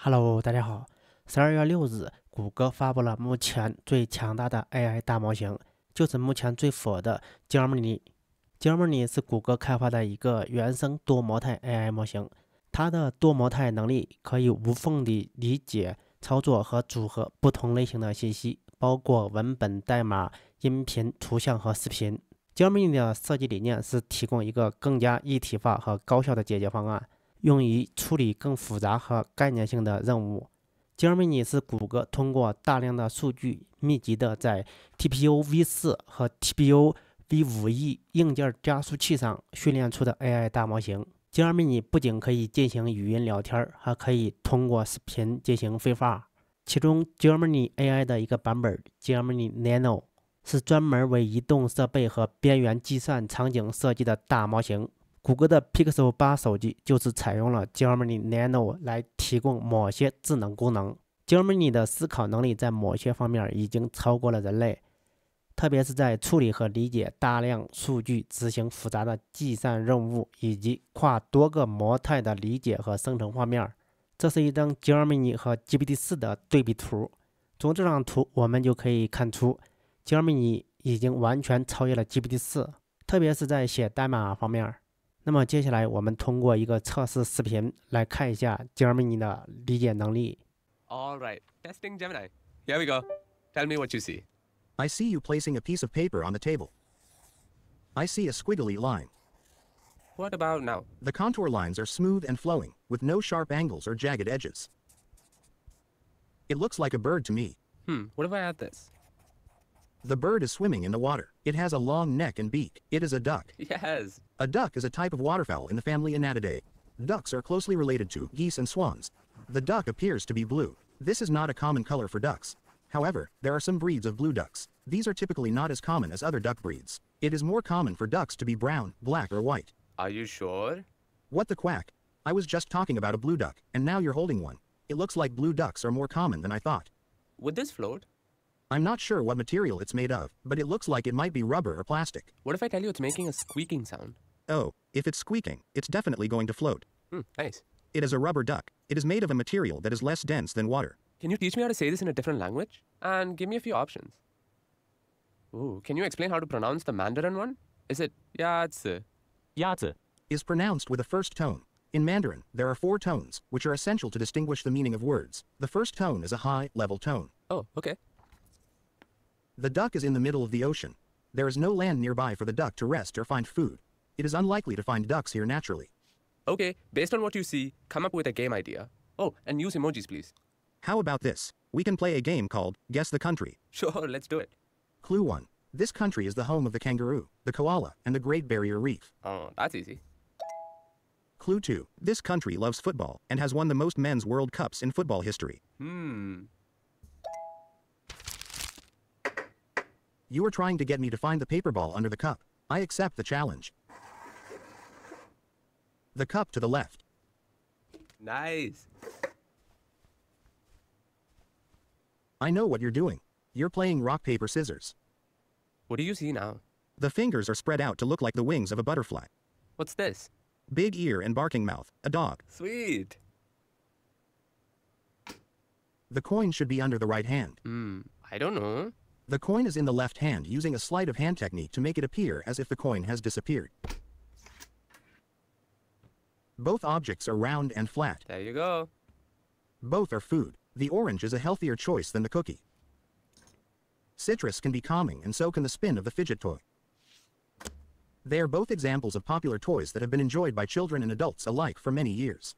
Hello，大家好。12月6日，谷歌发布了目前最强大的 AI 大模型，就是目前最火的 Gemini。Gemini 是谷歌开发的一个原生多模态 AI 模型，它的多模态能力可以无缝地理解、操作和组合不同类型的信息，包括文本、代码、音频、图像和视频。Gemini 的设计理念是提供一个更加一体化和高效的解决方案，用于处理更复杂和概念性的任务。Gemini 是谷歌通过大量的数据密集的在 TPU v4 和 TPU v5e 硬件加速器上训练出的 AI 大模型。Gemini 不仅可以进行语音聊天，还可以通过视频进行绘画。其中 Gemini AI 的一个版本 Gemini Nano 是专门为移动设备和边缘计算场景设计的大模型。谷歌的 Pixel 8手机就是采用了 Gemini Nano 来提供某些智能功能。Gemini 的思考能力在某些方面已经超过了人类，特别是在处理和理解大量数据、执行复杂的计算任务以及跨多个模态的理解和生成方面。这是一张 Gemini 和 GPT-4 的对比图。从这张图我们就可以看出 Gemini 已经完全超越了 GPT-4， 特别是在写代码方面。那么接下来我们通过一个测试视频来看一下 Gemini 的理解能力。 All right, testing Gemini. Here we go. Tell me what you see. I see you placing a piece of paper on the table. I see a squiggly line. What about now? The contour lines are smooth and flowing, with no sharp angles or jagged edges. It looks like a bird to me. What if I add this? The bird is swimming in the water. It has a long neck and beak. It is a duck. Yes. A duck is a type of waterfowl in the family Anatidae. Ducks are closely related to geese and swans. The duck appears to be blue. This is not a common color for ducks. However, there are some breeds of blue ducks. These are typically not as common as other duck breeds. It is more common for ducks to be brown, black, or white. Are you sure? What the quack? I was just talking about a blue duck, and now you're holding one. It looks like blue ducks are more common than I thought. Would this float? I'm not sure what material it's made of, but it looks like it might be rubber or plastic. What if I tell you it's making a squeaking sound? Oh, if it's squeaking, it's definitely going to float. Nice. It is a rubber duck. It is made of a material that is less dense than water. Can you teach me how to say this in a different language? And give me a few options. Ooh, can you explain how to pronounce the Mandarin one? Is it Yazi? Yazi is pronounced with a first tone. In Mandarin, there are 4 tones, which are essential to distinguish the meaning of words. The first tone is a high, level tone. Oh, okay. The duck is in the middle of the ocean. There is no land nearby for the duck to rest or find food. It is unlikely to find ducks here naturally. Okay, based on what you see, come up with a game idea. Oh, and use emojis, please. How about this? We can play a game called Guess the Country. Sure, let's do it. Clue 1. This country is the home of the kangaroo, the koala, and the Great Barrier Reef. Oh, that's easy. Clue 2. This country loves football and has won the most men's World Cups in football history. You are trying to get me to find the paper ball under the cup. I accept the challenge. The cup to the left. Nice. I know what you're doing. You're playing rock, paper, scissors. What do you see now? The fingers are spread out to look like the wings of a butterfly. What's this? Big ear and barking mouth, a dog. Sweet. The coin should be under the right hand. I don't know. The coin is in the left hand using a sleight of hand technique to make it appear as if the coin has disappeared. Both objects are round and flat. There you go. Both are food. The orange is a healthier choice than the cookie. Citrus can be calming, and so can the spin of the fidget toy. They are both examples of popular toys that have been enjoyed by children and adults alike for many years.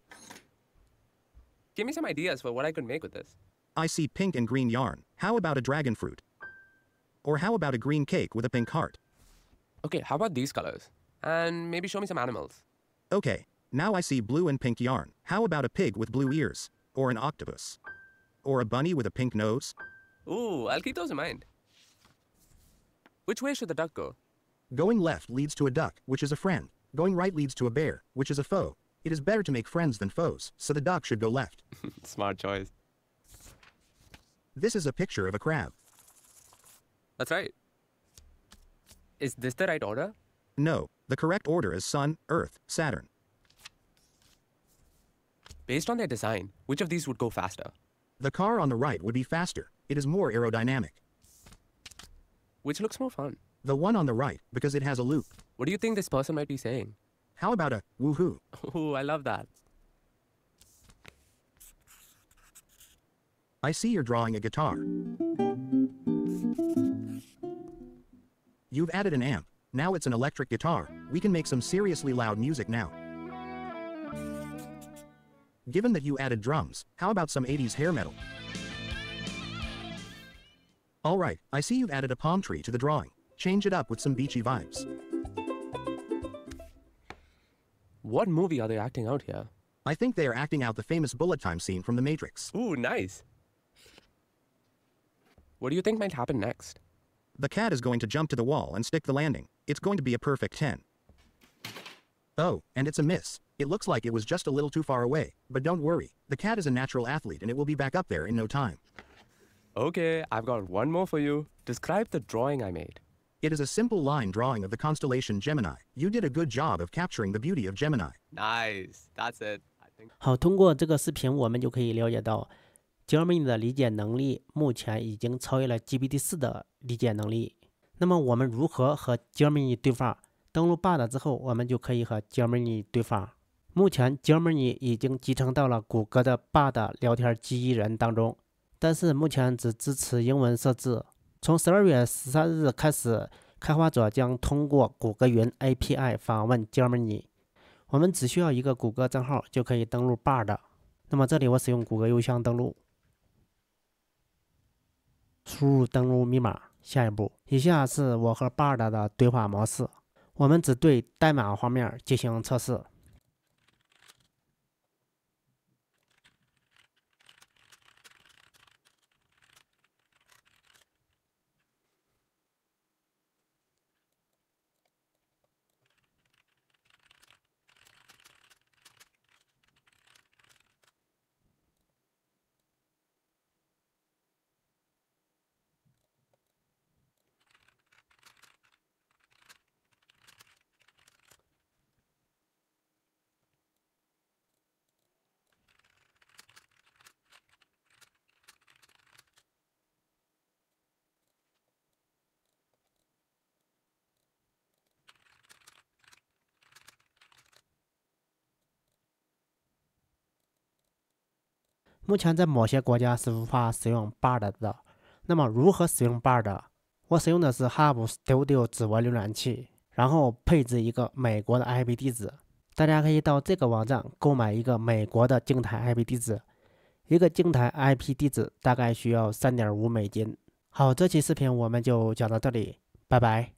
Give me some ideas for what I could make with this. I see pink and green yarn. How about a dragon fruit? Or how about a green cake with a pink heart? Okay, how about these colors? And maybe show me some animals. Okay, now I see blue and pink yarn. How about a pig with blue ears? Or an octopus? Or a bunny with a pink nose? Ooh, I'll keep those in mind. Which way should the duck go? Going left leads to a duck, which is a friend. Going right leads to a bear, which is a foe. It is better to make friends than foes, so the duck should go left. Smart choice. This is a picture of a crab. That's right. Is this the right order? No, the correct order is Sun, Earth, Saturn. Based on their design, which of these would go faster? The car on the right would be faster. It is more aerodynamic. Which looks more fun? The one on the right, because it has a loop. What do you think this person might be saying? How about a woohoo? Ooh, I love that. I see you're drawing a guitar. You've added an amp. Now it's an electric guitar. We can make some seriously loud music now. Given that you added drums, how about some 80s hair metal? Alright, I see you've added a palm tree to the drawing. Change it up with some beachy vibes. What movie are they acting out here? I think they are acting out the famous bullet time scene from The Matrix. Ooh, nice. What do you think might happen next? The cat is going to jump to the wall and stick the landing. It's going to be a perfect 10. Oh, and it's a miss. It looks like it was just a little too far away. But don't worry, the cat is a natural athlete and it will be back up there in no time. Okay, I've got one more for you. Describe the drawing I made. It is a simple line drawing of the constellation Gemini. You did a good job of capturing the beauty of Gemini. Nice. That's it. I think. 好，通过这个视频，我们就可以了解到 Gemini 的理解能力目前已经超越了 GPT-4 的理解能力。那么我们如何和 Gemini 对话？登录 Bard 之后，我们就可以和 Gemini 对话。目前 Gemini 已经集成到了谷歌的 Bard 聊天机器人当中，但是目前只支持英文设置。从12月13日开始，开发者将通过谷歌云 API 访问 Gemini。我们只需要一个谷歌账号就可以登录 Bard。那么这里我使用谷歌邮箱登录，输入登录密码。下一步，以下是我和 Bard 的对话模式。我们只对代码方面进行测试。目前在某些国家是无法使用 Bard 的。那么如何使用 Bard？ 我使用的是 Hub Studio 指纹浏览器，然后配置一个美国的 IP 地址。大家可以到这个网站购买一个美国的静态 IP 地址，一个静态 IP 地址大概需要3.5美金。好，这期视频我们就讲到这里，拜拜。